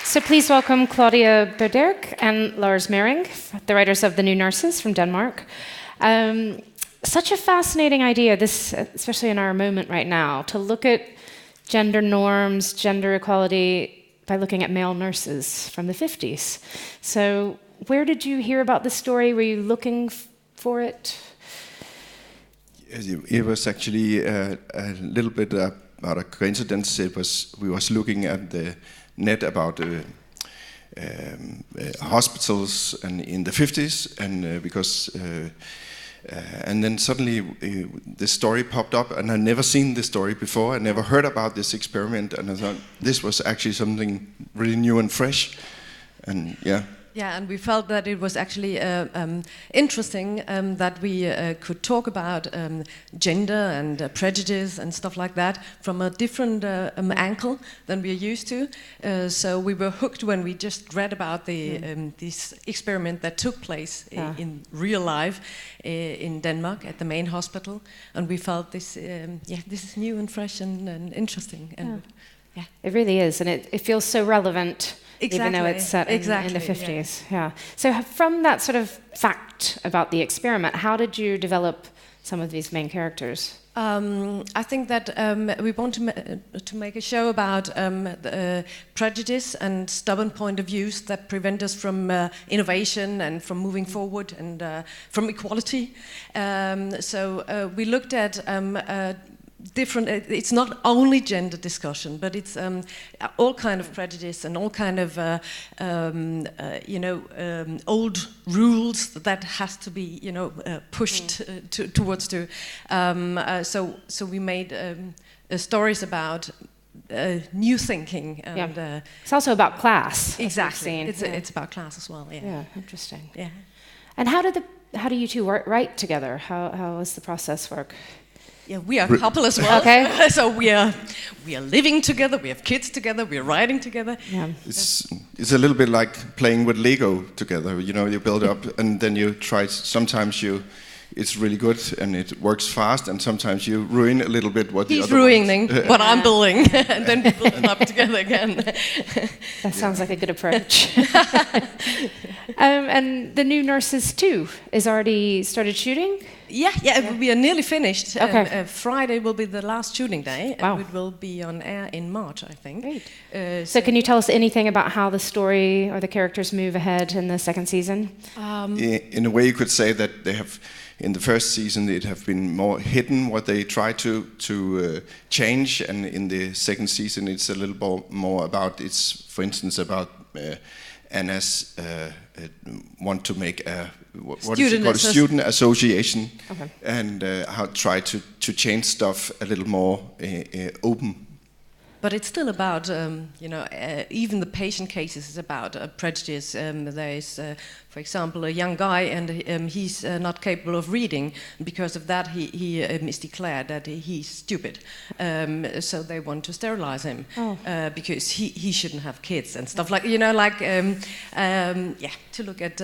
So please welcome Claudia Boderke and Lars, the writers of The New Nurses from Denmark. Such a fascinating idea, this, especially in our moment right now, to look at gender norms, gender equality by looking at male nurses from the 50s. So where did you hear about this story? Were you looking for it? It was actually a little bit about a coincidence. We was looking at the net about hospitals and in the 50s, and and then suddenly this story popped up, and I'd never seen this story before. I never heard about this experiment, and I thought this was actually something really new and fresh, and yeah. Yeah, and we felt that it was actually interesting that we could talk about gender and prejudice and stuff like that from a different angle than we are used to. So we were hooked when we just read about this experiment that took place in real life in Denmark at the main hospital, and we felt this is new and fresh and interesting. And it really is, and it feels so relevant. Exactly. Even though it's set in the 50s. Yeah. So from that sort of fact about the experiment, how did you develop some of these main characters? I think that we want to make a show about the, prejudice and stubborn point of views that prevent us from innovation and from moving forward and from equality. So we looked at different. It's not only gender discussion, but it's all kind of prejudice and all kind of old rules that has to be pushed towards. So we made stories about new thinking. And, it's also about class. Exactly. It's about class as well. Yeah. Interesting. Yeah. And how do you two write together? How does the process work? Yeah, we are a couple as well. Okay. So we are living together. We have kids together. We are riding together. Yeah. It's a little bit like playing with Lego together. You build up, and then you try. Sometimes it's really good and it works fast, and sometimes you ruin a little bit what the other. He's ruining what I'm building, and then we build it up together again. That sounds like a good approach. And The New Nurses 2 is already started shooting? Yeah, we are nearly finished. Okay. Friday will be the last shooting day, Wow. and it will be on air in March, I think. Great. So can you tell us anything about how the story or the characters move ahead in the second season? In a way, you could say that they have, in the first season, it have been more hidden what they try to change, and in the second season, it's a little more about. It's, for instance, about Anna's want to make a student association, and how try to change stuff a little more open. But it's still about, even the patient cases is about prejudice. There is, for example, a young guy, and he's not capable of reading. Because of that, he is declared that he's stupid. So they want to sterilize him because he shouldn't have kids and stuff like, to look at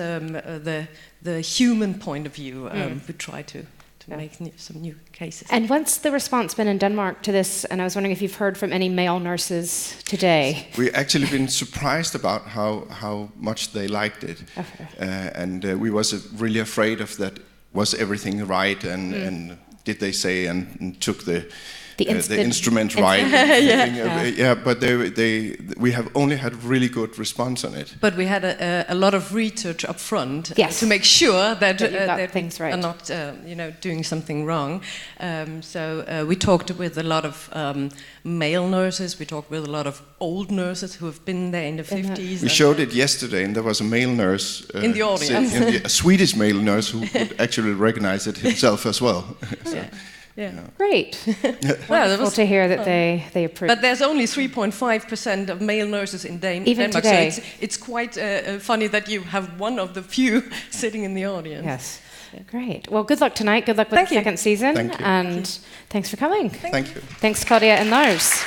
the human point of view. We try to make some new cases. And what's the response been in Denmark to this? And I was wondering if you've heard from any male nurses today. We've actually been surprised about how much they liked it. Okay. And we was really afraid of that. Was everything right? And did they say and took the instrument right? But we have only had really good response on it. But we had a lot of research up front to make sure that things right. are not doing something wrong. So we talked with a lot of male nurses. We talked with a lot of old nurses who have been there in the 50s. We showed it yesterday, and there was a male nurse in the audience, a Swedish male nurse who would actually recognize it himself as well. Yeah. Great. Wonderful to hear that they approve. But there's only 3.5% of male nurses in Denmark. Even today. So it's quite funny that you have one of the few sitting in the audience. Yes. Yeah. Great. Well, good luck tonight. Good luck with the second season. Thank you. And thanks for coming. Thank you. Thanks, Claudia and Lars.